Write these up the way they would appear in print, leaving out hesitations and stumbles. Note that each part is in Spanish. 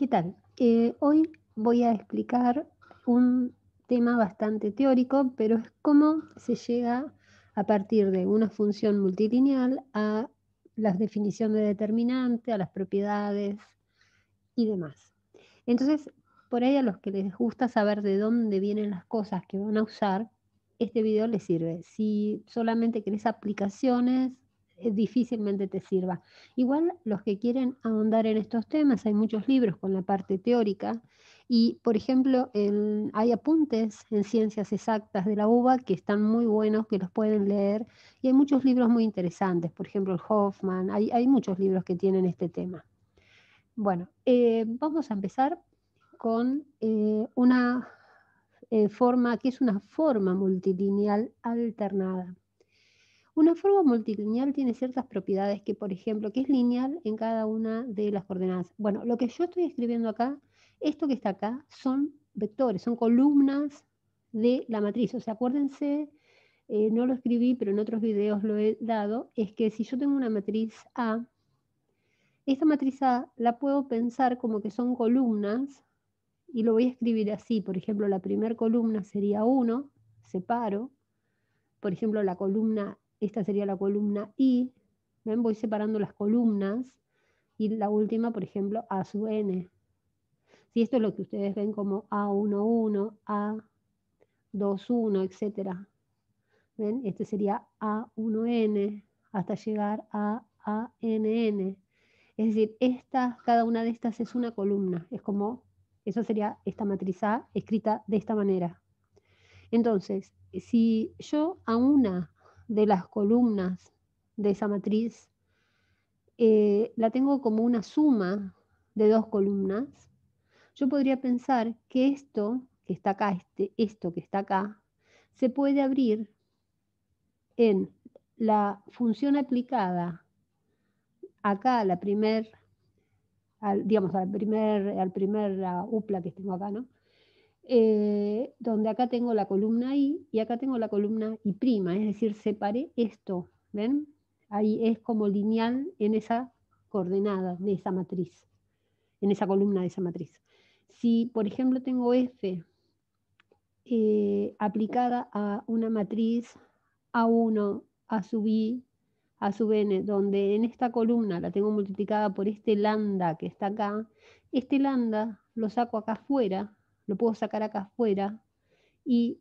¿Qué tal? Hoy voy a explicar un tema bastante teórico, pero es cómo se llega a partir de una función multilineal a las definiciones de determinante, a las propiedades y demás. Entonces, por ahí a los que les gusta saber de dónde vienen las cosas que van a usar, este video les sirve. Si solamente querés aplicaciones, difícilmente te sirva. Igual los que quieren ahondar en estos temas, hay muchos libros con la parte teórica y, por ejemplo, hay apuntes en ciencias exactas de la UBA que están muy buenos, que los pueden leer, y hay muchos libros muy interesantes, por ejemplo, el Hoffman, hay muchos libros que tienen este tema. Bueno, vamos a empezar con una forma que es una forma multilineal alternada. Una forma multilineal tiene ciertas propiedades que, por ejemplo, que es lineal en cada una de las coordenadas. Bueno, lo que yo estoy escribiendo acá, esto que está acá, son vectores, son columnas de la matriz. O sea, acuérdense, no lo escribí, pero en otros videos lo he dado, es que si yo tengo una matriz A, esta matriz A la puedo pensar como que son columnas y lo voy a escribir así. Por ejemplo, la primera columna sería 1, separo. Por ejemplo, la columna, esta sería la columna I. ¿Ven? Voy separando las columnas. Y la última, por ejemplo, A sub n. Si esto es lo que ustedes ven como A11, A21, etc. ¿Ven? Este sería A1n hasta llegar a ANN. Es decir, cada una de estas es una columna. Es como, eso sería esta matriz A escrita de esta manera. Entonces, si yo a una de las columnas de esa matriz la tengo como una suma de dos columnas, yo podría pensar que esto que está acá, esto que está acá, se puede abrir en la función aplicada acá a la digamos, al primer upla que tengo acá, ¿no? Donde acá tengo la columna I y acá tengo la columna I', es decir, separé esto, ¿ven? Ahí es como lineal en esa coordenada de esa matriz, en esa columna de esa matriz. Si, por ejemplo, tengo F aplicada a una matriz A1, A sub I, A sub n, donde en esta columna la tengo multiplicada por este lambda que está acá, este lambda lo saco acá afuera, lo puedo sacar acá afuera y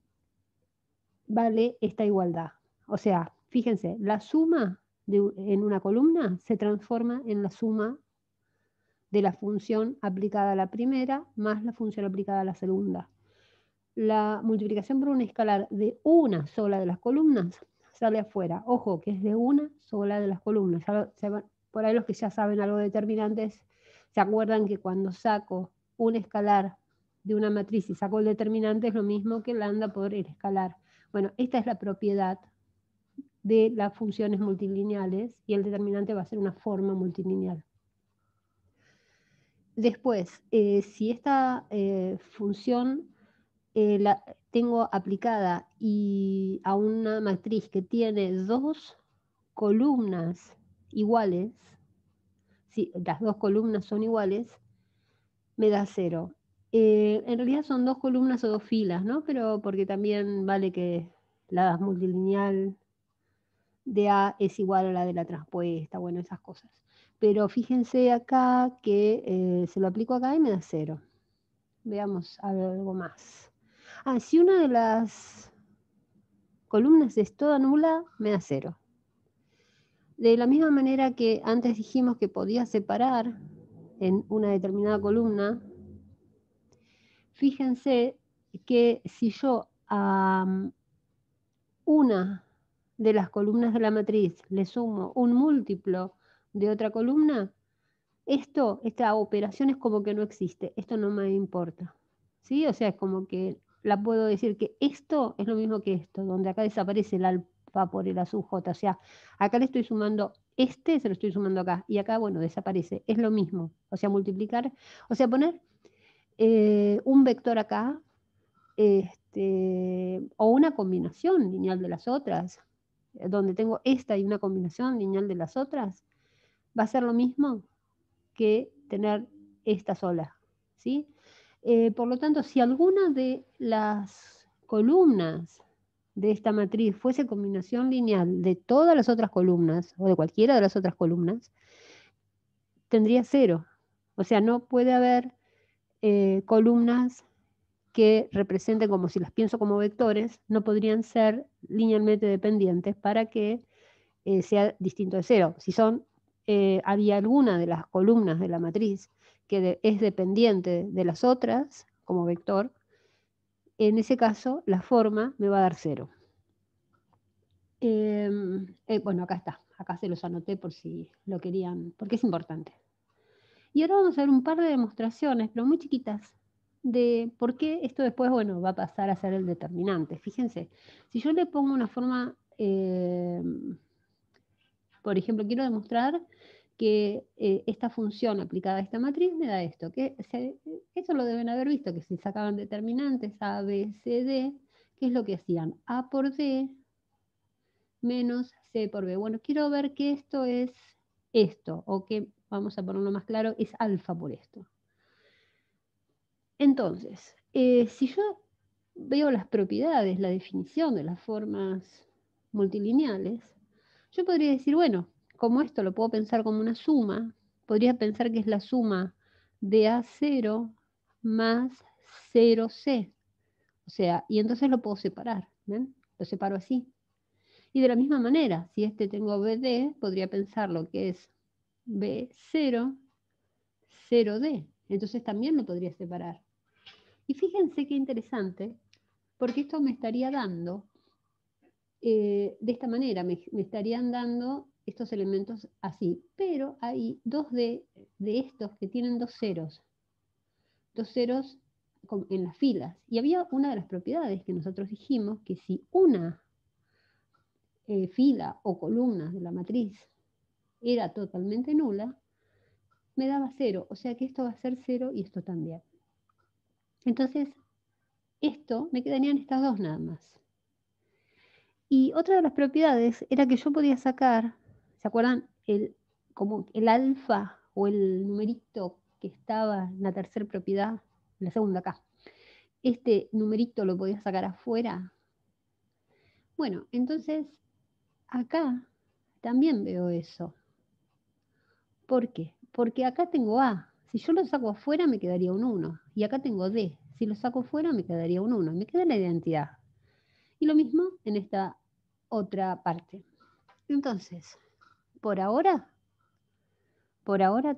vale esta igualdad. O sea, fíjense, la suma en una columna se transforma en la suma de la función aplicada a la primera más la función aplicada a la segunda. La multiplicación por un escalar de una sola de las columnas sale afuera. Ojo, que es de una sola de las columnas. Por ahí los que ya saben algo de determinantes se acuerdan que cuando saco un escalar de una matriz y saco el determinante es lo mismo que lambda por el escalar. Bueno, esta es la propiedad de las funciones multilineales y el determinante va a ser una forma multilineal. Después, si esta función la tengo aplicada y a una matriz que tiene dos columnas iguales, si las dos columnas son iguales, me da 0. En realidad son dos columnas o dos filas, ¿no? Pero porque también vale que la multilineal de A es igual a la de la transpuesta, bueno, esas cosas. Pero fíjense acá que se lo aplico acá y me da 0. Veamos algo más. Si una de las columnas es toda nula, me da 0. De la misma manera que antes dijimos que podía separar en una determinada columna, fíjense que si yo a una de las columnas de la matriz le sumo un múltiplo de otra columna, esta operación es como que no existe, esto no me importa, ¿sí? O sea, es como que la puedo decir que esto es lo mismo que esto, donde acá desaparece el alfa por el A sub j, o sea, acá le estoy sumando se lo estoy sumando acá, y acá, bueno, desaparece, es lo mismo, o sea, multiplicar, o sea, poner un vector acá, o una combinación lineal de las otras, donde tengo esta y una combinación lineal de las otras, va a ser lo mismo que tener esta sola. ¿sí? Por lo tanto, si alguna de las columnas de esta matriz fuese combinación lineal de todas las otras columnas, o de cualquiera de las otras columnas, tendría 0. O sea, no puede haber columnas que representen, como si las pienso como vectores, no podrían ser linealmente dependientes para que sea distinto de 0. Si había alguna de las columnas de la matriz que es dependiente de las otras como vector, en ese caso la forma me va a dar 0. Bueno, acá está. Acá se los anoté por si lo querían, porque es importante. Y ahora vamos a ver un par de demostraciones, pero muy chiquitas, de por qué esto después, bueno, va a pasar a ser el determinante. Fíjense, si yo le pongo una forma, por ejemplo, quiero demostrar que esta función aplicada a esta matriz me da esto, eso lo deben haber visto, que si sacaban determinantes A, B, C, D, ¿qué es lo que hacían? A por D menos C por B. Bueno, quiero ver que esto es esto, o que, vamos a ponerlo más claro, es alfa por esto. Entonces, si yo veo las propiedades, la definición de las formas multilineales, yo podría decir, bueno, como esto lo puedo pensar como una suma, podría pensar que es la suma de A0 más 0C. O sea, y entonces lo puedo separar, ¿ven? Lo separo así. Y de la misma manera, si tengo BD, podría pensar lo que es B0, 0D. Entonces también lo podría separar. Y fíjense qué interesante, porque esto me estaría dando, de esta manera, me estarían dando estos elementos así. Pero hay dos de estos que tienen dos ceros en las filas. Y había una de las propiedades que nosotros dijimos, que si una fila o columna de la matriz era totalmente nula, me daba 0. O sea que esto va a ser 0 y esto también. Entonces, me quedarían estas dos nada más. Y otra de las propiedades era que yo podía sacar, ¿se acuerdan? Como el alfa o el numerito que estaba en la tercera propiedad, en la segunda acá. Este numerito lo podía sacar afuera. Bueno, entonces acá también veo eso. ¿Por qué? Porque acá tengo A. Si yo lo saco afuera me quedaría un 1. Y acá tengo D. Si lo saco afuera me quedaría un 1. Me queda la identidad. Y lo mismo en esta otra parte. Entonces, por ahora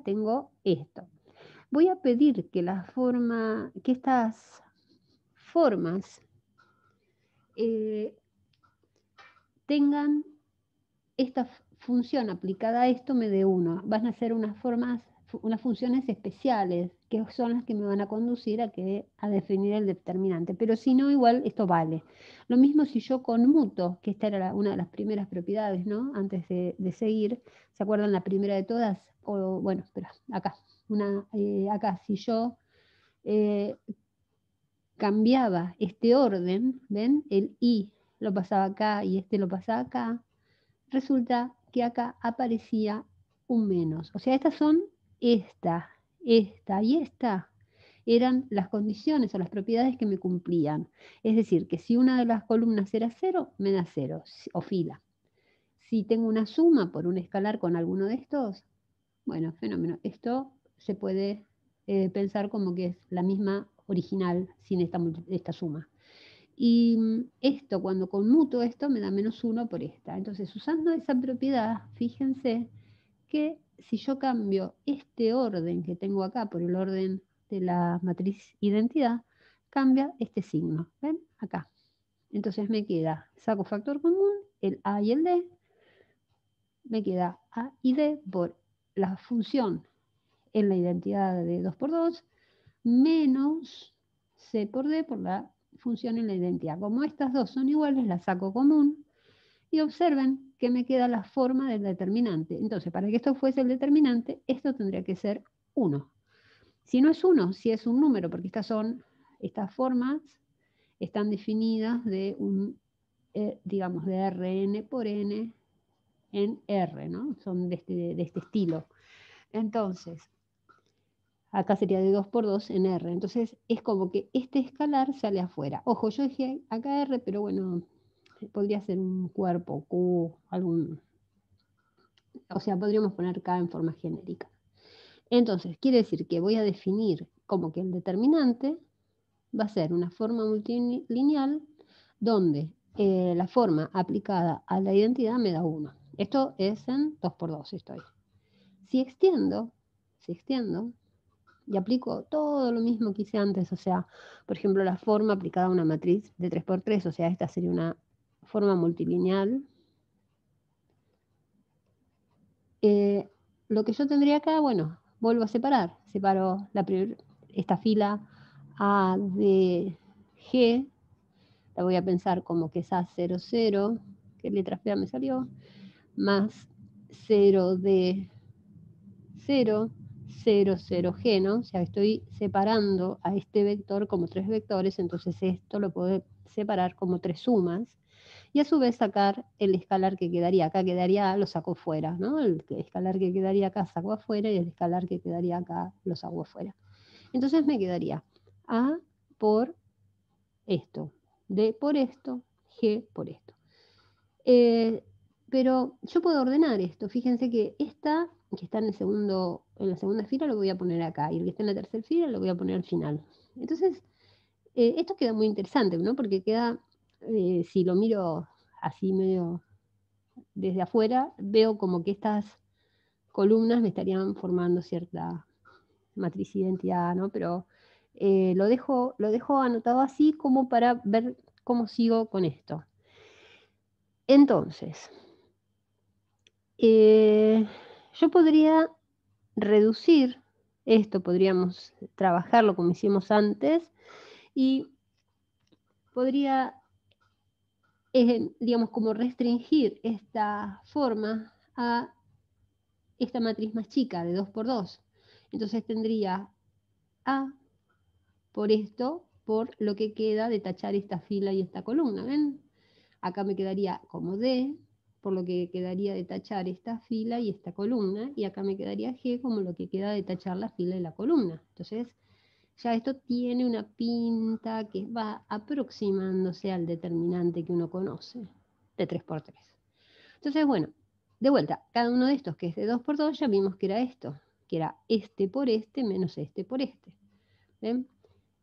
tengo esto. Voy a pedir que estas formas tengan esta función aplicada a esto me dé 1. Van a ser unas funciones especiales, que son las que me van a conducir a definir el determinante. Pero si no, igual esto vale. Lo mismo si yo conmuto, que esta era una de las primeras propiedades, ¿no? Antes de seguir, ¿se acuerdan la primera de todas? Bueno, espera, acá. Acá, si yo cambiaba este orden, ¿ven? El I lo pasaba acá y lo pasaba acá, resulta que acá aparecía un menos. O sea, esta y esta eran las condiciones o las propiedades que me cumplían. Es decir, que si una de las columnas era 0, me da 0, o fila. Si tengo una suma por un escalar con alguno de estos, bueno, fenómeno. Esto se puede pensar como que es la misma original sin esta suma. Y esto, cuando conmuto esto, me da -1 por esta. Entonces, usando esa propiedad, fíjense que si yo cambio este orden que tengo acá por el orden de la matriz identidad, cambia este signo. ¿Ven? Acá. Entonces me queda, saco factor común, el A y el D, me queda A y D por la función en la identidad de 2 por 2, menos C por D por la función en la identidad. Como estas dos son iguales, las saco común y observen que me queda la forma del determinante. Entonces, para que esto fuese el determinante, esto tendría que ser 1. Si no es 1, si es un número, porque estas formas están definidas de digamos, de Rn por n en R, ¿no? Son de este estilo. Entonces, acá sería de 2 por 2 en R. Entonces es como que este escalar sale afuera. Ojo, yo dije acá R, pero bueno, podría ser un cuerpo, Q, algún... O sea, podríamos poner K en forma genérica. Entonces, quiere decir que voy a definir como que el determinante va a ser una forma multilineal donde la forma aplicada a la identidad me da 1. Esto es en 2 por 2 estoy. Si extiendo y aplico todo lo mismo que hice antes, o sea, por ejemplo, la forma aplicada a una matriz de 3 por 3, o sea, esta sería una forma multilineal. Lo que yo tendría acá, bueno, vuelvo a separar. Separo esta fila A de G, la voy a pensar como que es A00, 0, que letra fea me salió, más 0 de 0, 0, 0G, ¿no? O sea, estoy separando a este vector como 3 vectores, entonces esto lo puedo separar como 3 sumas, y a su vez sacar el escalar que quedaría. Acá quedaría A, lo saco fuera, ¿no? El escalar que quedaría acá saco afuera, y el escalar que quedaría acá lo saco afuera. Entonces me quedaría A por esto, D por esto, G por esto. Pero yo puedo ordenar esto. Fíjense que esta, que está en la segunda fila, lo voy a poner acá, y el que está en la tercera fila lo voy a poner al final. Entonces, esto queda muy interesante, ¿no? Porque queda, si lo miro así medio desde afuera, veo como que estas columnas me estarían formando cierta matriz identidad, ¿no? Pero lo dejo anotado así como para ver cómo sigo con esto. Entonces, yo podría reducir esto, podríamos trabajarlo como hicimos antes, y podría, digamos, como restringir esta forma a esta matriz más chica de 2 por 2. Entonces tendría A por esto, por lo que queda de tachar esta fila y esta columna, ¿ven? Acá me quedaría como D, por lo que quedaría de tachar esta fila y esta columna, y acá me quedaría G como lo que queda de tachar la fila y la columna. Entonces, ya esto tiene una pinta que va aproximándose al determinante que uno conoce, de 3 por 3. Entonces, bueno, de vuelta, cada uno de estos que es de 2 por 2, ya vimos que era esto, que era este por este menos este por este. ¿Ven?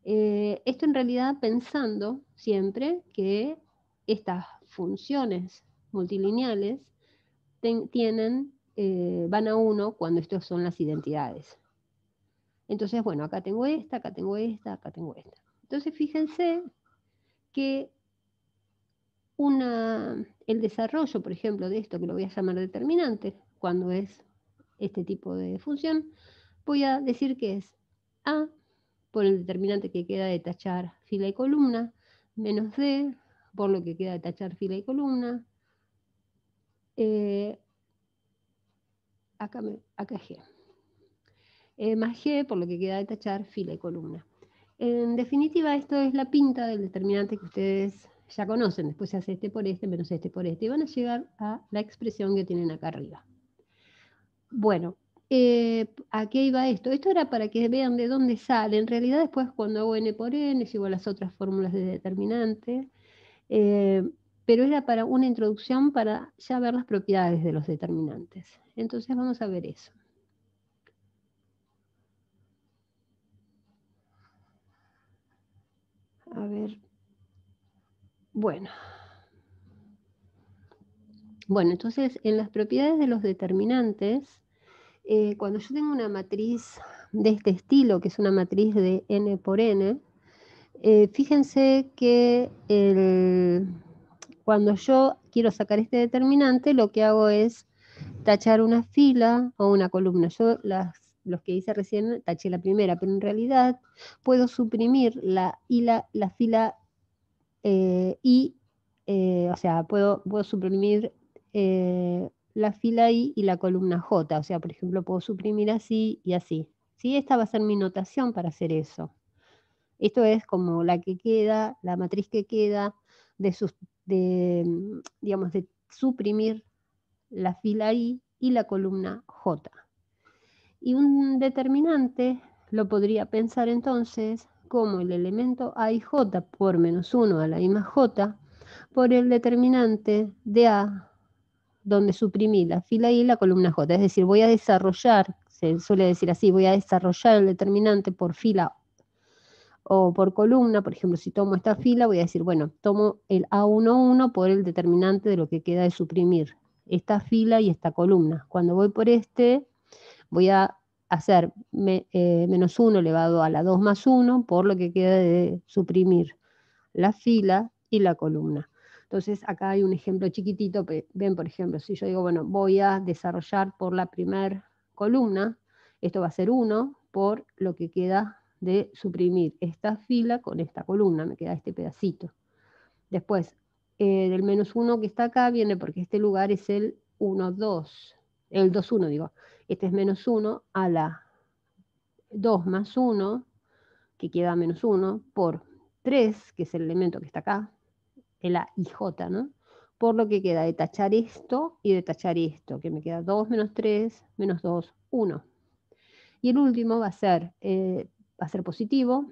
Esto en realidad pensando siempre que estas funciones multilineales van a 1 cuando estas son las identidades. Entonces, bueno, acá tengo esta, acá tengo esta, acá tengo esta. Entonces, fíjense que el desarrollo, por ejemplo, de esto que lo voy a llamar determinante, cuando es este tipo de función, voy a decir que es A por el determinante que queda de tachar fila y columna, menos D por lo que queda de tachar fila y columna, acá G, más G por lo que queda de tachar fila y columna. En definitiva, esto es la pinta del determinante que ustedes ya conocen. Después se hace este por este menos este por este, y van a llegar a la expresión que tienen acá arriba. Bueno, ¿a qué iba esto? Esto era para que vean de dónde sale. En realidad, después cuando hago n por n, llego a las otras fórmulas de determinante, pero era para una introducción para ya ver las propiedades de los determinantes. Entonces vamos a ver eso. A ver. Bueno, entonces en las propiedades de los determinantes, cuando yo tengo una matriz de este estilo, que es una matriz de n por n, fíjense que cuando yo quiero sacar este determinante, lo que hago es tachar una fila o una columna. Yo los que hice recién taché la primera, pero en realidad puedo suprimir la fila o sea, puedo suprimir la fila I y la columna J. O sea, por ejemplo, puedo suprimir así y así. ¿Sí? Esta va a ser mi notación para hacer eso. Esto es como la que queda, la matriz que queda digamos, de suprimir la fila I y la columna J. Y un determinante lo podría pensar entonces como el elemento A y J por menos 1 a la I más J por el determinante de A, donde suprimí la fila I y la columna J. Es decir, voy a desarrollar, se suele decir así, voy a desarrollar el determinante por fila o por columna. Por ejemplo, si tomo esta fila, voy a decir, bueno, tomo el A11 por el determinante de lo que queda de suprimir esta fila y esta columna. Cuando voy por este, voy a hacer menos 1 elevado a la 2 más 1 por lo que queda de suprimir la fila y la columna. Entonces, acá hay un ejemplo chiquitito. Ven, por ejemplo, si yo digo, bueno, voy a desarrollar por la primera columna, esto va a ser 1 por lo que queda de suprimir esta fila con esta columna, me queda este pedacito. Después, del menos 1 que está acá viene porque este lugar es el 1, 2, el 2, 1 digo. Este es menos 1 a la 2 más 1, que queda menos 1, por 3, que es el elemento que está acá, el A y J, ¿no? Por lo que queda de tachar esto y de tachar esto, que me queda 2 menos 3, menos 2, 1. Y el último va a ser positivo,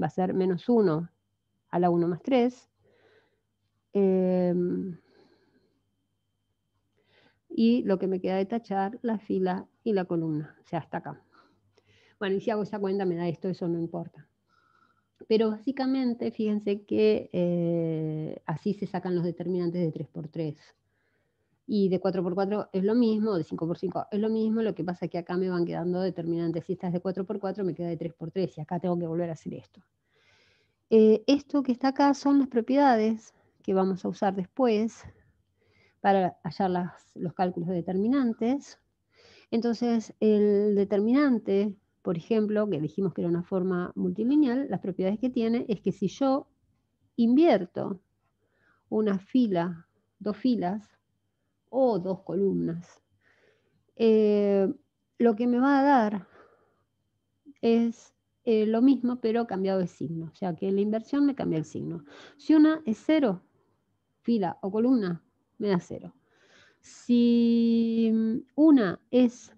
va a ser menos 1 a la 1 más 3. Y lo que me queda de tachar, la fila y la columna, o sea, hasta acá. Bueno, y si hago esa cuenta me da esto, eso no importa. Pero básicamente, fíjense que así se sacan los determinantes de 3×3. Y de 4×4 es lo mismo, de 5×5 es lo mismo, lo que pasa es que acá me van quedando determinantes. Si esta es de 4×4, me queda de 3×3, y acá tengo que volver a hacer esto. Esto que está acá son las propiedades que vamos a usar después para hallar los cálculos de determinantes. Entonces, el determinante, por ejemplo, que dijimos que era una forma multilineal, las propiedades que tiene es que si yo invierto una fila, dos filas o dos columnas, lo que me va a dar es lo mismo, pero cambiado de signo. O sea, que la inversión me cambia el signo. Si una es 0, fila o columna, me da 0. Si una es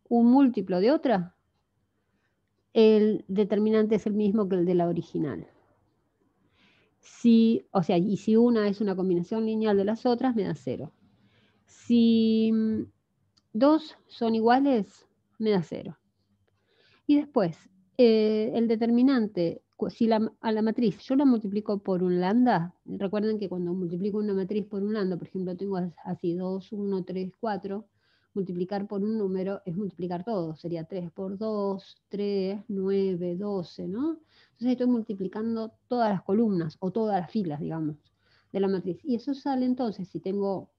un múltiplo de otra, el determinante es el mismo que el de la original. O sea, y si una es una combinación lineal de las otras, me da 0. Si dos son iguales, me da 0. Y después, el determinante, si a la matriz yo la multiplico por un lambda, recuerden que cuando multiplico una matriz por un lambda, por ejemplo, tengo así 2, 1, 3, 4, multiplicar por un número es multiplicar todo, sería 3 por 2, 3, 9, 12, ¿no? Entonces estoy multiplicando todas las columnas o todas las filas, digamos, de la matriz. Y eso sale entonces, si tengo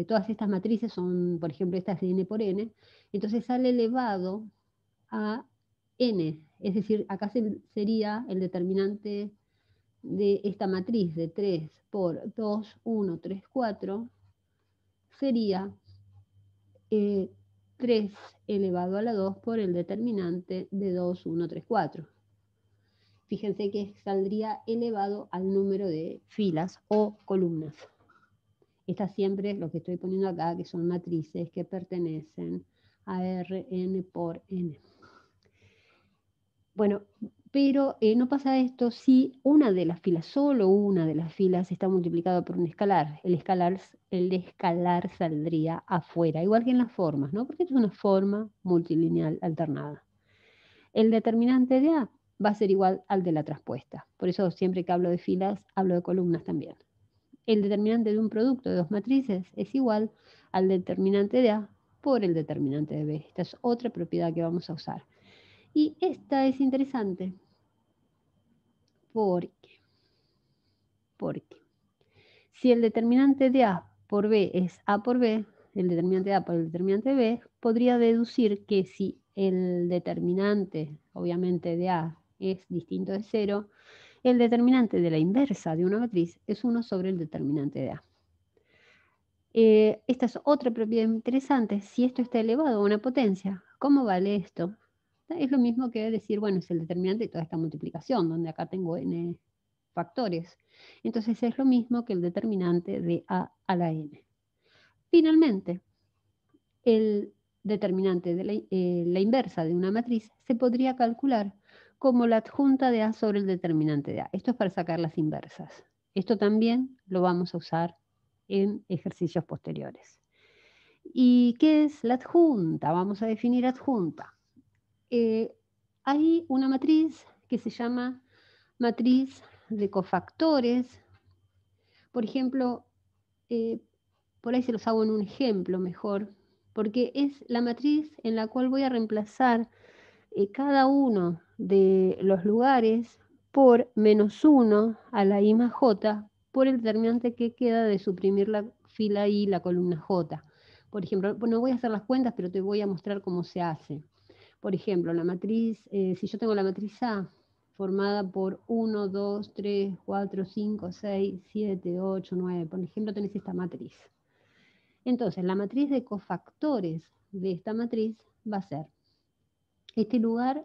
todas estas matrices, son, por ejemplo, estas de n por n, entonces sale elevado a n, es decir, acá sería el determinante de esta matriz de 3 por 2, 1, 3, 4, sería 3 elevado a la 2 por el determinante de 2, 1, 3, 4. Fíjense que saldría elevado al número de filas o columnas. Estas siempre, lo que estoy poniendo acá, que son matrices que pertenecen a Rn por n. Bueno, pero no pasa esto si una de las filas, solo una de las filas está multiplicada por un escalar. El escalar saldría afuera, igual que en las formas, ¿no? Porque esto es una forma multilineal alternada. El determinante de A va a ser igual al de la traspuesta. Por eso siempre que hablo de filas, hablo de columnas también. El determinante de un producto de dos matrices es igual al determinante de A por el determinante de B. Esta es otra propiedad que vamos a usar. Y esta es interesante porque si el determinante de A por B es A por B, el determinante de A por el determinante de B, podría deducir que si el determinante, obviamente, de A es distinto de 0, el determinante de la inversa de una matriz es 1 sobre el determinante de A. Esta es otra propiedad interesante. Si esto está elevado a una potencia, ¿cómo vale esto? Es lo mismo que decir, bueno, es el determinante de toda esta multiplicación, donde acá tengo n factores. Entonces es lo mismo que el determinante de a la n. Finalmente, el determinante de la inversa de una matriz se podría calcular como la adjunta de A sobre el determinante de A. Esto es para sacar las inversas. Esto también lo vamos a usar en ejercicios posteriores. ¿Y qué es la adjunta? Vamos a definir adjunta. Hay una matriz que se llama matriz de cofactores. Por ejemplo, por ahí se los hago en un ejemplo mejor, porque es la matriz en la cual voy a reemplazar cada uno de los lugares por -1 a la I más J por el determinante que queda de suprimir la fila I y la columna J. Por ejemplo, no voy a hacer las cuentas, pero te voy a mostrar cómo se hace. Por ejemplo, la matriz, si yo tengo la matriz A formada por 1, 2, 3, 4, 5, 6, 7, 8, 9, por ejemplo, tenés esta matriz. Entonces, la matriz de cofactores de esta matriz va a ser este lugar,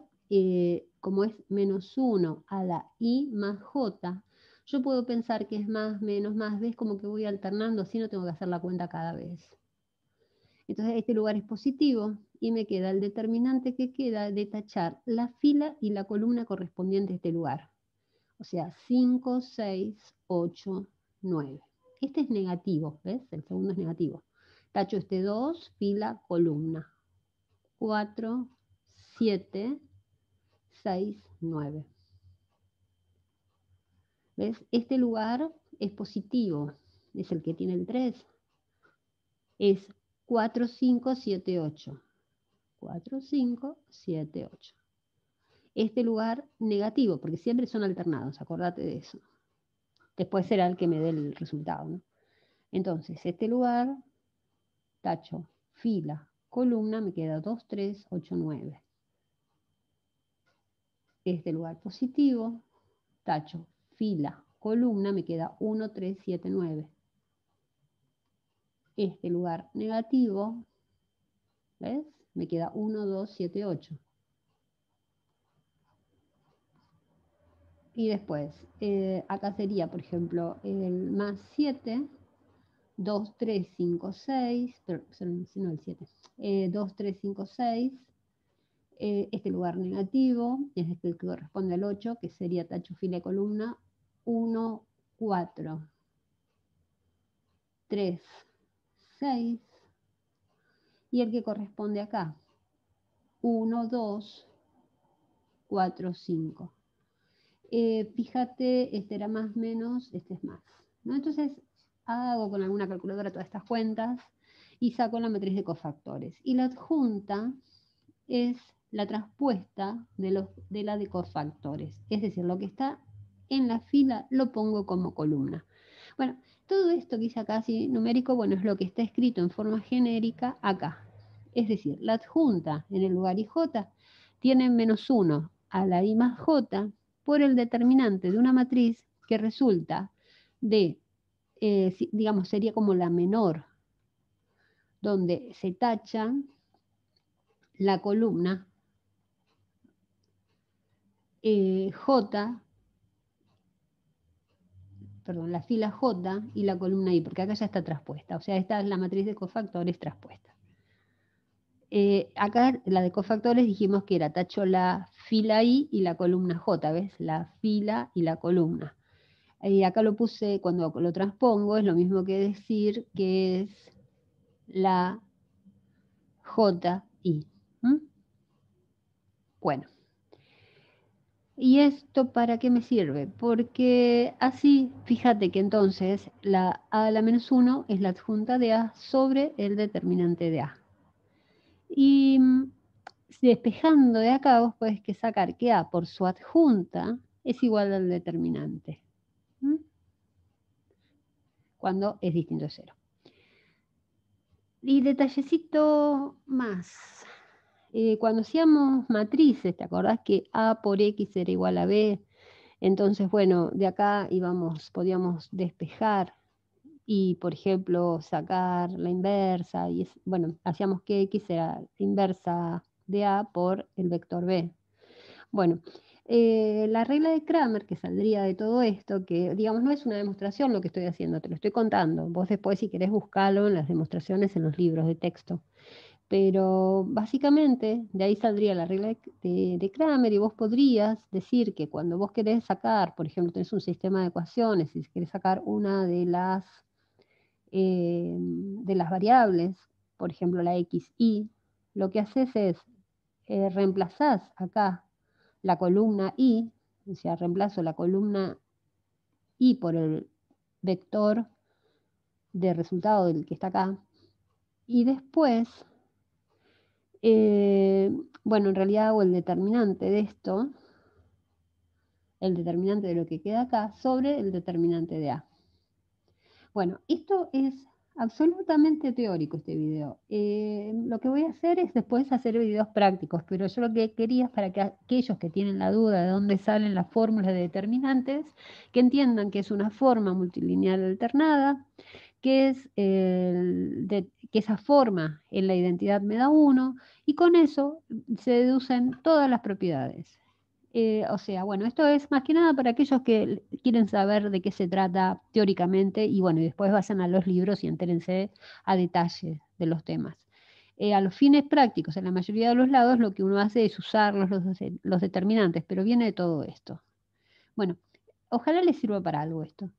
como es -1 a la I más J, yo puedo pensar que es más, menos, más, ves como que voy alternando, así no tengo que hacer la cuenta cada vez. Entonces este lugar es positivo y me queda el determinante que queda de tachar la fila y la columna correspondiente a este lugar. O sea, 5, 6, 8, 9. Este es negativo, ¿ves? El segundo es negativo. Tacho este 2, fila, columna. 4, 7, 6, 9. ¿Ves? Este lugar es positivo, es el que tiene el 3. Es 4, 5, 7, 8. 4, 5, 7, 8. Este lugar negativo, porque siempre son alternados, acordate de eso. Después será el que me dé el resultado, ¿no? Entonces, este lugar, tacho, fila, columna, me queda 2, 3, 8, 9. Este lugar positivo, tacho, fila, columna, me queda 1, 3, 7, 9. Este lugar negativo, ¿ves? Me queda 1, 2, 7, 8. Y después, acá sería, por ejemplo, el más 7, 2, 3, 5, 6, no el 7, 2, 3, 5, 6, este lugar negativo, es este el que corresponde al 8, que sería tacho, fila y columna, 1, 4, 3, 6, y el que corresponde acá, 1, 2, 4, 5. Fíjate, este era más, menos, este es más, ¿no? Entonces hago con alguna calculadora todas estas cuentas y saco la matriz de cofactores. Y la adjunta es la traspuesta de la de cofactores. Es decir, lo que está en la fila lo pongo como columna. Bueno, todo esto que hice acá así numérico, bueno, es lo que está escrito en forma genérica acá. Es decir, la adjunta en el lugar IJ tiene -1 a la I más J por el determinante de una matriz que resulta de, digamos, sería como la menor, donde se tacha la columna J, perdón, la fila J y la columna I, porque acá ya está traspuesta, o sea, esta es la matriz de cofactores traspuesta. Acá la de cofactores dijimos que era tacho la fila I y la columna J, ¿ves? La fila y la columna. Acá lo puse, cuando lo transpongo, es lo mismo que decir que es la JI. ¿Mm? Bueno. ¿Y esto para qué me sirve? Porque así, fíjate que entonces la A a la -1 es la adjunta de A sobre el determinante de A. Y despejando de acá vos podés que sacar que A por su adjunta es igual al determinante. ¿Mm? Cuando es distinto de 0. Y detallecito más. Cuando hacíamos matrices, ¿te acordás que A por X era igual a B? Entonces, bueno, de acá podíamos despejar y, por ejemplo, sacar la inversa. Y bueno, hacíamos que X era inversa de A por el vector B. Bueno, la regla de Cramer que saldría de todo esto, que digamos no es una demostración lo que estoy haciendo, te lo estoy contando. Vos después si querés buscarlo en las demostraciones en los libros de texto. Pero básicamente de ahí saldría la regla de Kramer y vos podrías decir que cuando vos querés sacar, por ejemplo, tenés un sistema de ecuaciones y querés sacar una de las variables, por ejemplo la xy, lo que haces es reemplazás acá la columna y, o sea, reemplazo la columna y por el vector de resultado del que está acá, y después, eh, bueno, en realidad hago el determinante de esto, el determinante de lo que queda acá, sobre el determinante de A. Bueno, esto es absolutamente teórico este video. Lo que voy a hacer es después hacer videos prácticos, pero yo lo que quería es para que aquellos que tienen la duda de dónde salen las fórmulas de determinantes, que entiendan que es una forma multilineal alternada, que esa forma en la identidad me da 1, y con eso se deducen todas las propiedades. O sea, bueno, esto es más que nada para aquellos que quieren saber de qué se trata teóricamente y bueno, y después vayan a los libros y entérense a detalle de los temas. A los fines prácticos, en la mayoría de los lados, lo que uno hace es usar los determinantes, pero viene de todo esto. Bueno, ojalá les sirva para algo esto.